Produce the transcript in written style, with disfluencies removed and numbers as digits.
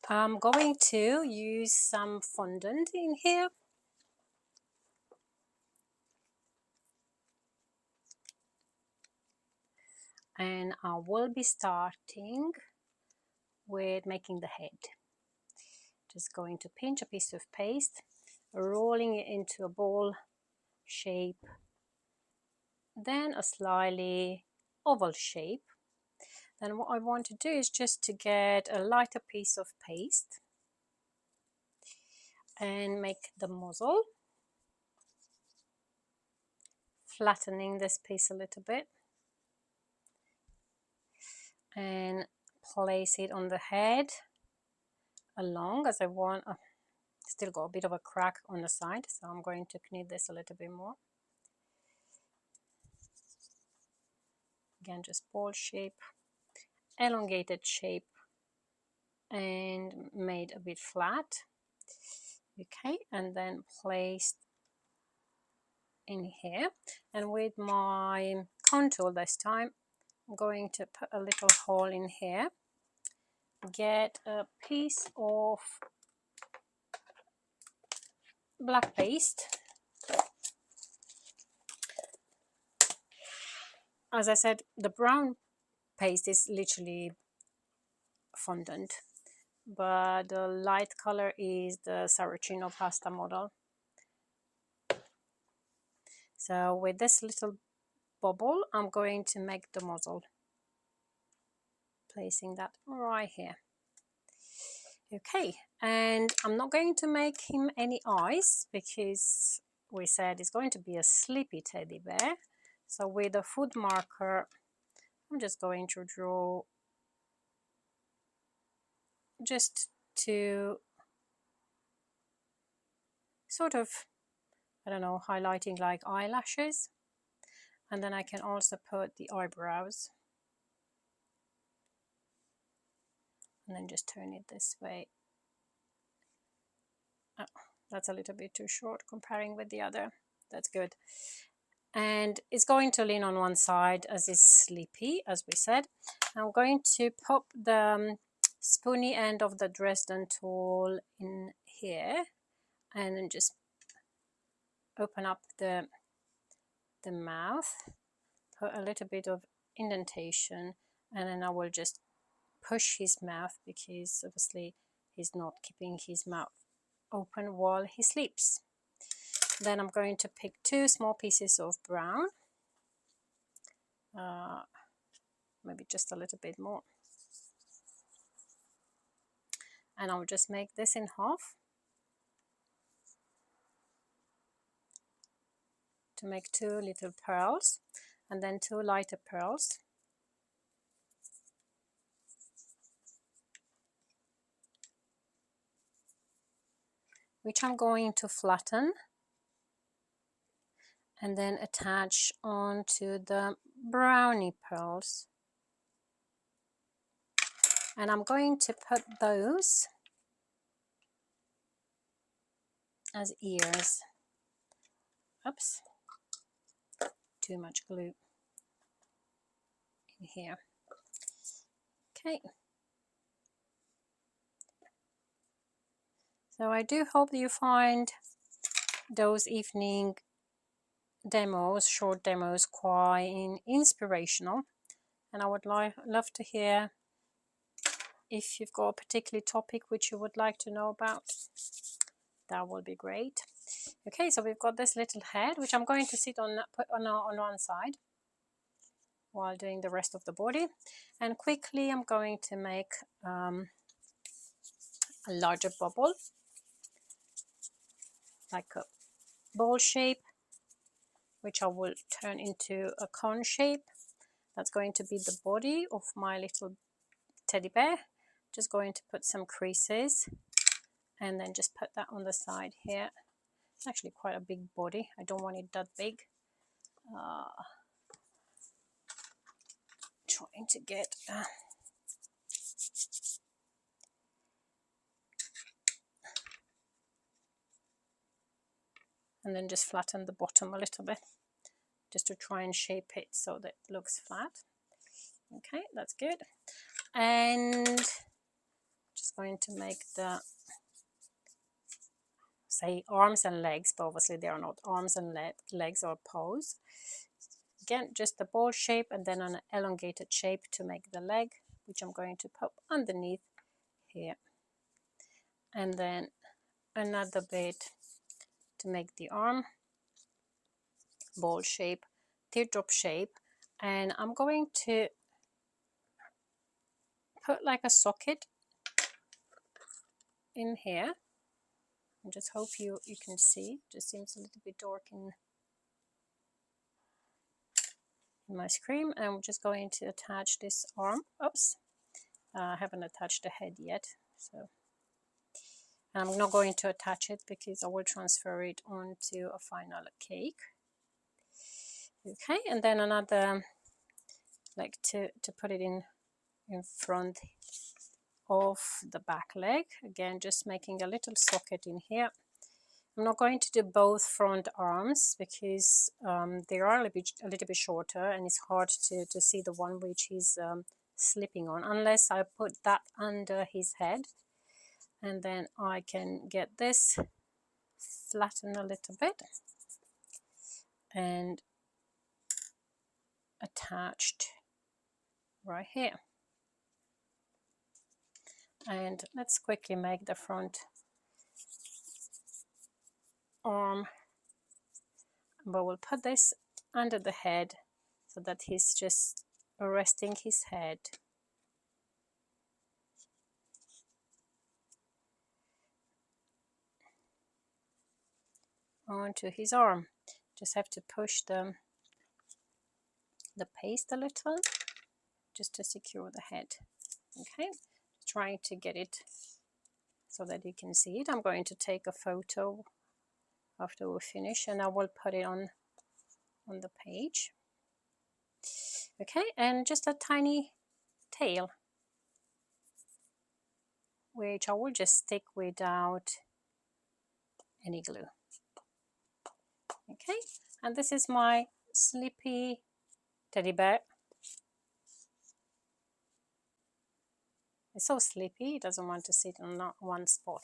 I'm going to use some fondant in here. And I will be starting with making the head. Just going to pinch a piece of paste, rolling it into a ball shape, then a slightly oval shape. Then what I want to do is just to get a lighter piece of paste and make the muzzle, flattening this piece a little bit, and place it on the head along, as I want. Still got a bit of a crack on the side, so I'm going to knead this a little bit more. Again, just ball shape, elongated shape, and made a bit flat. Okay, and then placed in here. And with my contour this time, I'm going to put a little hole in here, get a piece of black paste. As I said, the brown paste is literally fondant, but the light color is the Saraceno pasta model. So with this little bubble, I'm going to make the muzzle, placing that right here. Okay, and I'm not going to make him any eyes because we said it's going to be a sleepy teddy bear. So with a food marker, I'm just going to draw just to sort of, I don't know, highlighting like eyelashes. And then I can also put the eyebrows. And then just turn it this way. Oh, that's a little bit too short comparing with the other. That's good. And it's going to lean on one side as it's sleepy, as we said. I'm going to pop the spoony end of the Dresden tool in here and then just open up the mouth, put a little bit of indentation, and then I will just push his mouth because obviously he's not keeping his mouth open while he sleeps. Then I'm going to pick 2 small pieces of brown, maybe just a little bit more, and I'll just make this in half to make 2 little pearls, and then 2 lighter pearls. Which I'm going to flatten and then attach onto the brownie pearls. And I'm going to put those as ears. Oops, too much glue in here. Okay. So I do hope that you find those evening demos, short demos, quite inspirational. And I would love to hear if you've got a particular topic which you would like to know about. That will be great. Okay, so we've got this little head which I'm going to put on one side while doing the rest of the body. And quickly I'm going to make a larger bubble, like a ball shape, which I will turn into a cone shape. That's going to be the body of my little teddy bear. Just going to put some creases and then just put that on the side here. It's actually quite a big body. I don't want it that big. Trying to get and then just flatten the bottom a little bit just to try and shape it so that it looks flat. Okay, that's good. And just going to make the, say, arms and legs, but obviously they are not arms and legs or paws. Again, just the ball shape and then an elongated shape to make the leg, which I'm going to pop underneath here. And then another bit to make the arm, ball shape, teardrop shape. And I'm going to put like a socket in here. I just hope you can see. It just seems a little bit dark in my screen. And I'm just going to attach this arm. Oops, I haven't attached the head yet. So I'm not going to attach it because I will transfer it onto a final cake. Okay, and then another, like to put it in front of the back leg. Again, just making a little socket in here. I'm not going to do both front arms because they are a little bit shorter and it's hard to see the one which he's slipping on unless I put that under his head, and then I can get this flattened a little bit and attached right here. And let's quickly make the front arm, but we'll put this under the head so that he's just resting his head onto his arm. Just have to push the paste a little just to secure the head. Okay, trying to get it so that you can see it. I'm going to take a photo after we finish and I will put it on the page. Okay, and just a tiny tail, which I will just stick without any glue. Okay, and this is my sleepy teddy bear. It's so sleepy, he doesn't want to sit on one spot.